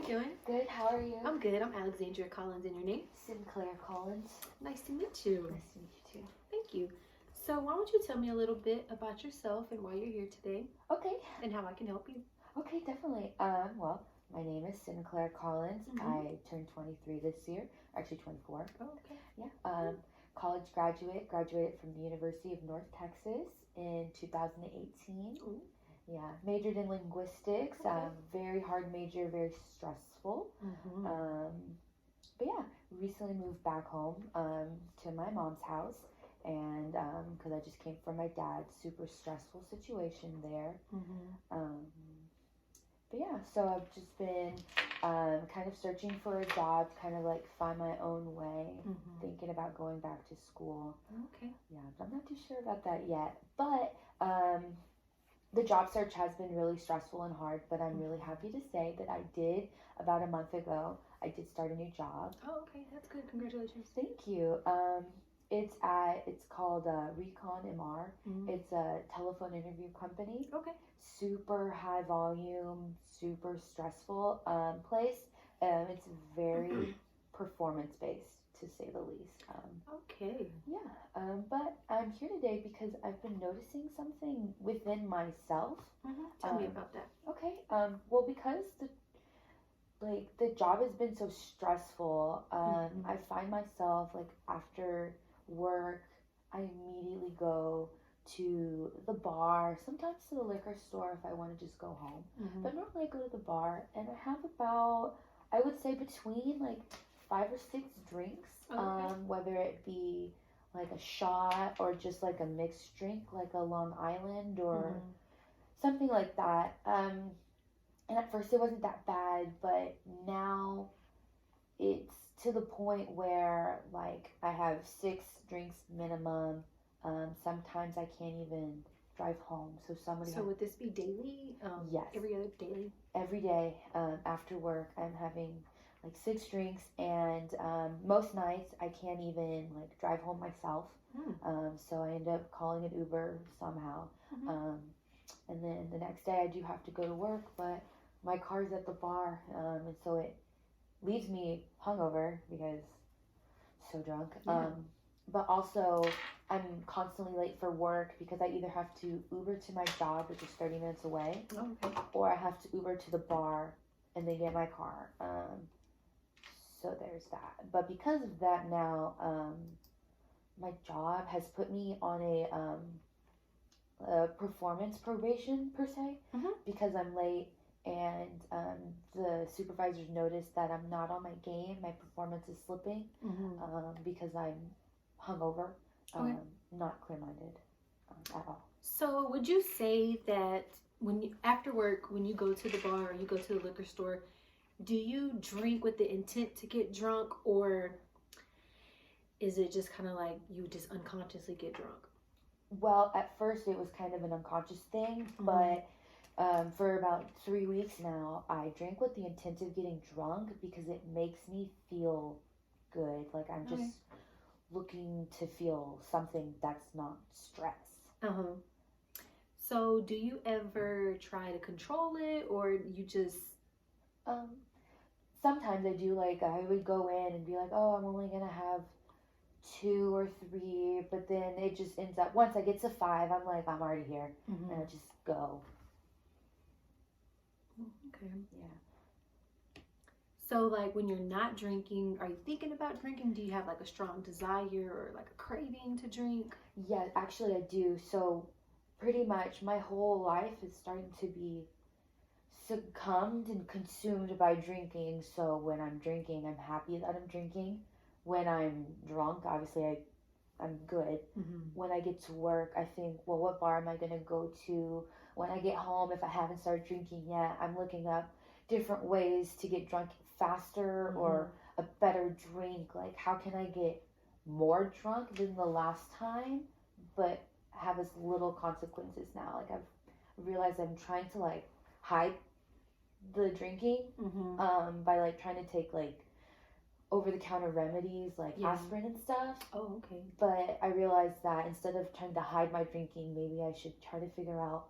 you doing? Good, how are you? I'm good. I'm Alexandria Collins, and your name? Sinclair Collins. Nice to meet you. Nice to meet you too. Thank you. So why don't you tell me a little bit about yourself and why you're here today? Okay. And how I can help you. Okay, definitely. Well, my name is Sinclair Collins. I turned 23 this year. Actually 24. Oh, okay. Yeah. College graduated from the University of North Texas in 2018. Ooh. Yeah, majored in linguistics. Okay. Very hard major, very stressful. But yeah, recently moved back home to my mom's house, and because I just came from my dad's super stressful situation there. But yeah, so I've just been kind of searching for a job, kind of like find my own way, thinking about going back to school. Okay. Yeah, but I'm not too sure about that yet. But the job search has been really stressful and hard, but I'm really happy to say that I did, about a month ago, I did start a new job. Oh, okay. That's good. Congratulations. Thank you. It's called Recon MR. It's a telephone interview company. Okay. Super high volume, super stressful place. It's very performance based, to say the least. Okay. Yeah. But I'm here today because I've been noticing something within myself. Tell me about that. Okay. Well, because the job has been so stressful. I find myself like after work, I immediately go to the bar, sometimes to the liquor store if I want to just go home. But normally I go to the bar and I have about, I would say between like 5 or 6 drinks, whether it be like a shot or just like a mixed drink, like a Long Island or something like that. And at first it wasn't that bad, but now it's to the point where like I have 6 drinks minimum. Sometimes I can't even drive home. So would this be daily? Yes. Every other daily? Every day after work, I'm having like 6 drinks, and most nights I can't even like drive home myself. So I end up calling an Uber somehow. And then the next day I do have to go to work, but my car's at the bar, and so it leaves me hungover because so drunk. But also I'm constantly late for work because I either have to Uber to my job, which is 30 minutes away, or I have to Uber to the bar and then get my car. So there's that. But because of that now, my job has put me on a performance probation per se, because I'm late, and the supervisors noticed that I'm not on my game. My performance is slipping because I'm hungover, not clear-minded at all. So would you say that after work, when you go to the bar or you go to the liquor store, do you drink with the intent to get drunk, or is it just kind of like you just unconsciously get drunk? Well, at first it was kind of an unconscious thing, but for about 3 weeks now, I drink with the intent of getting drunk because it makes me feel good. Like I'm just looking to feel something that's not stress. So do you ever try to control it, or you just... Sometimes I do. Like I would go in and be like, oh, I'm only gonna have 2 or 3, but then it just ends up, once I get to 5, I'm like, I'm already here, and I just go. Okay. Yeah. So like when you're not drinking, are you thinking about drinking? Do you have like a strong desire or like a craving to drink? Yeah, actually I do. So pretty much my whole life is starting to be succumbed and consumed by drinking. So when I'm drinking, I'm happy that I'm drinking. When I'm drunk, obviously I'm good. When I get to work, I think, well, what bar am I going to go to? When I get home, if I haven't started drinking yet, I'm looking up different ways to get drunk faster or a better drink. Like, how can I get more drunk than the last time, but have as little consequences now? Like, I've realized I'm trying to, like, hide the drinking by, like, trying to take, like, over-the-counter remedies like aspirin and stuff. Oh, okay. But I realized that instead of trying to hide my drinking, maybe I should try to figure out,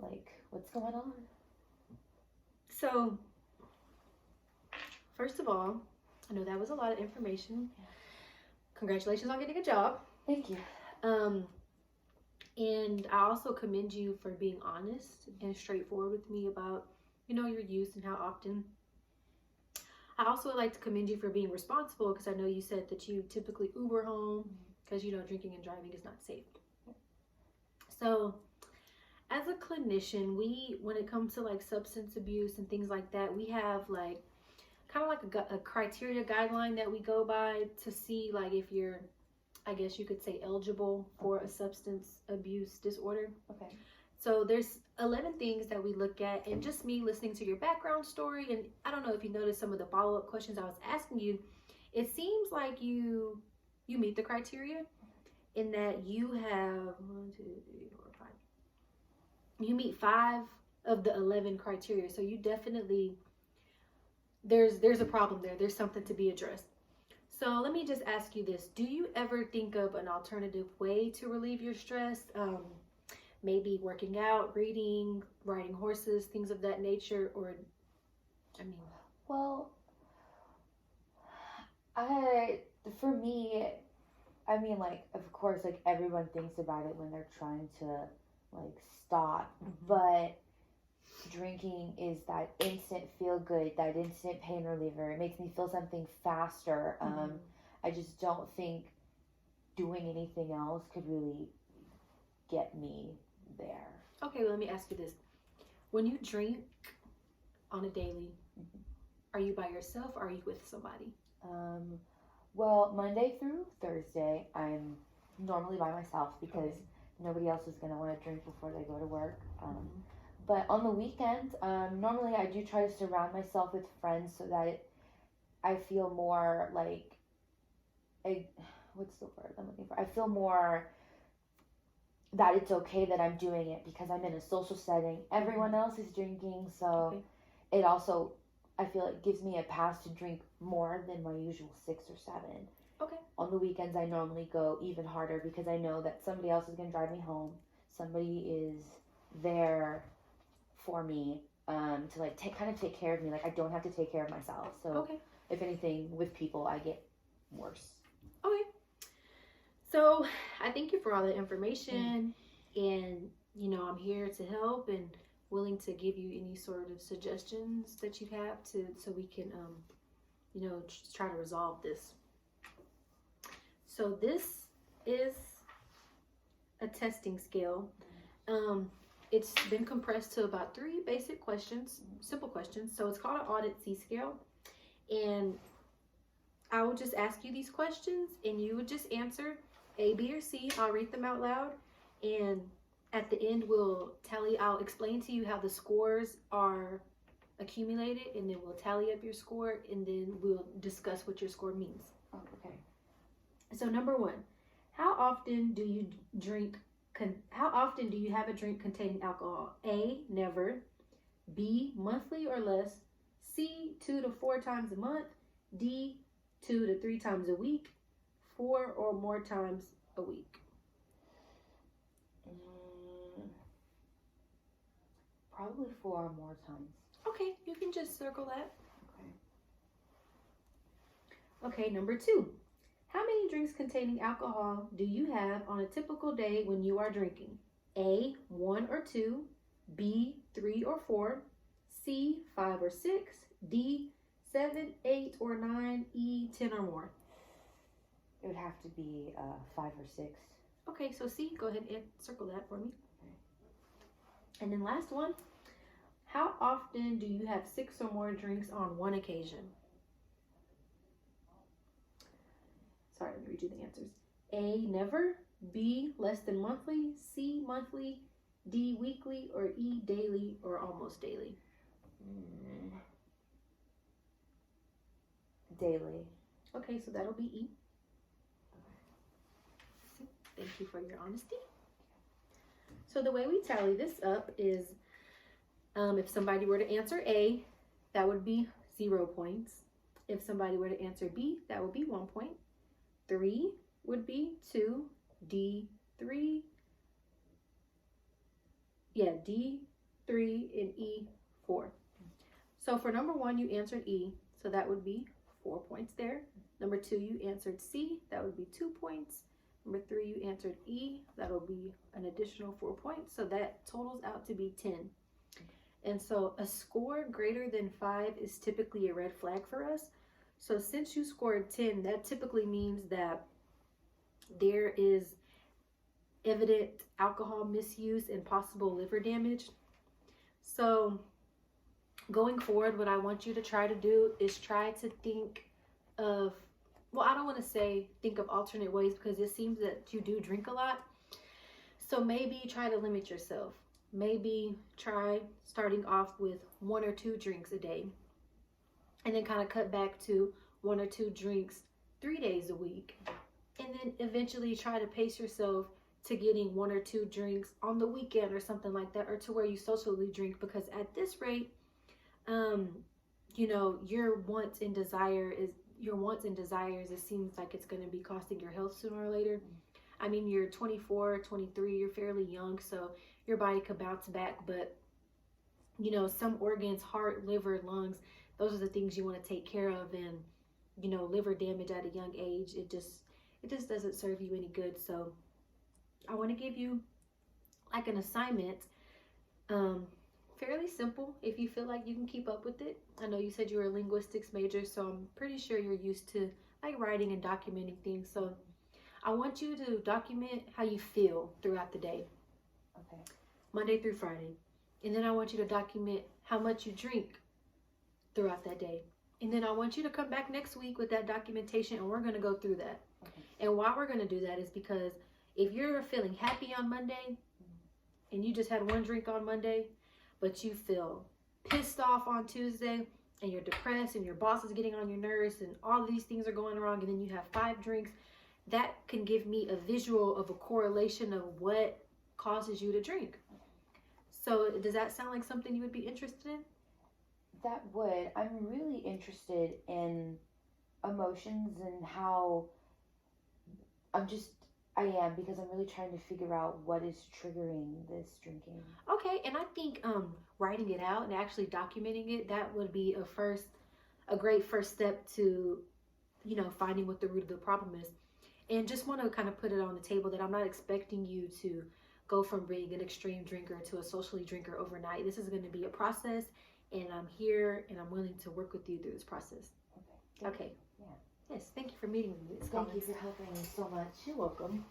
like, what's going on. So first of all, I know that was a lot of information. Congratulations on getting a job. Thank you. And I also commend you for being honest and straightforward with me about, your use and how often. I also would like to commend you for being responsible, because I know you said that you typically Uber home because, drinking and driving is not safe. So as a clinician, when it comes to like substance abuse and things like that, we have like kind of like a criteria guideline that we go by to see like if you're, I guess you could say, eligible for a substance abuse disorder. Okay. So there's 11 things that we look at, and just me listening to your background story, and I don't know if you noticed some of the follow-up questions I was asking you, it seems like you meet the criteria in that you have 1, 2, 3, 4, 5. You meet 5 of the 11 criteria. So you definitely, there's a problem there. There's something to be addressed. So let me just ask you this. Do you ever think of an alternative way to relieve your stress? Maybe working out, reading, riding horses, things of that nature, or, Well, for me, like, of course, like, everyone thinks about it when they're trying to, like, stop, but drinking is that instant feel good, that instant pain reliever. It makes me feel something faster. I just don't think doing anything else could really get me there. Okay, well, let me ask you this. When you drink on a daily, are you by yourself or are you with somebody? Well, Monday through Thursday, I'm normally by myself because nobody else is going to want to drink before they go to work. But on the weekends, normally I do try to surround myself with friends so that I feel more like, what's the word I'm looking for? I feel more that it's okay that I'm doing it because I'm in a social setting. Everyone else is drinking, so it also, I feel it gives me a pass to drink more than my usual 6 or 7. Okay. On the weekends, I normally go even harder because I know that somebody else is going to drive me home. Somebody is there for me to like kind of take care of me. Like I don't have to take care of myself. So if anything, with people, I get worse. Okay. So I thank you for all the information, and I'm here to help and willing to give you any sort of suggestions that you have so we can try to resolve this. So this is a testing scale. It's been compressed to about 3 basic questions, simple questions. So it's called an audit C scale, and I will just ask you these questions and you would just answer A, B, or C. I'll read them out loud, and at the end I'll explain to you how the scores are accumulated, and then we'll tally up your score, and then we'll discuss what your score means. Oh, okay. So number 1, how often do you have a drink containing alcohol? A, never. B, monthly or less. C, 2 to 4 times a month. D, 2 to 3 times a week. 4 or more times a week. Probably 4 or more times. Okay, you can just circle that. Okay, number 2. How many drinks containing alcohol do you have on a typical day when you are drinking? A, 1 or 2. B, 3 or 4. C, 5 or 6. D, 7, 8 or 9. E, 10 or more. It would have to be 5 or 6. Okay, so C, go ahead and circle that for me. And then last one. How often do you have 6 or more drinks on one occasion? Sorry, let me redo the answers. A, never. B, less than monthly. C, monthly. D, weekly. Or E, daily or almost daily. Daily. Okay, so that'll be E. Thank you for your honesty. So the way we tally this up is if somebody were to answer A, that would be 0 points. If somebody were to answer B, that would be 1 point. 3 would be 2. D, 3. Yeah, D, 3, and E, 4. So for number 1, you answered E. So that would be 4 points there. Number 2, you answered C. That would be 2 points. Number 3, you answered E. That'll be an additional 4 points. So that totals out to be 10. And so a score greater than 5 is typically a red flag for us. So since you scored 10, that typically means that there is evident alcohol misuse and possible liver damage. So going forward, what I want you to try to do is try to think of, well, I don't want to say think of alternate ways because it seems that you do drink a lot. So maybe try to limit yourself. Maybe try starting off with 1 or 2 drinks a day, and then kind of cut back to 1 or 2 drinks 3 days a week. And then eventually try to pace yourself to getting 1 or 2 drinks on the weekend or something like that, or to where you socially drink, because at this rate, you know, your wants and desires, it seems like it's going to be costing your health sooner or later. I mean, you're 24, 23, you're fairly young, so your body could bounce back, but you know, some organs, heart, liver, lungs, those are the things you want to take care of. And you know, liver damage at a young age, it just doesn't serve you any good. So I want to give you like an assignment, fairly simple if you feel like you can keep up with it. I know you said you were a linguistics major, so I'm pretty sure you're used to like writing and documenting things. So I want you to document how you feel throughout the day. Okay. Monday through Friday. And then I want you to document how much you drink throughout that day. And then I want you to come back next week with that documentation, and we're going to go through that. Okay. And why we're going to do that is because if you're feeling happy on Monday and you just had 1 drink on Monday, but you feel pissed off on Tuesday and you're depressed and your boss is getting on your nerves and all of these things are going wrong, and then you have 5 drinks, that can give me a visual of a correlation of what causes you to drink. So does that sound like something you would be interested in? That would. I'm really interested in emotions and how I am, because I'm really trying to figure out what is triggering this drinking. Okay, and I think writing it out and actually documenting it, that would be a great first step to, you know, finding what the root of the problem is. And just want to kind of put it on the table that I'm not expecting you to go from being an extreme drinker to a socially drinker overnight. This is going to be a process, and I'm here and I'm willing to work with you through this process. Okay. Okay. Yeah. Yes, thank you for meeting with me. Thank you for helping me so much. You're welcome.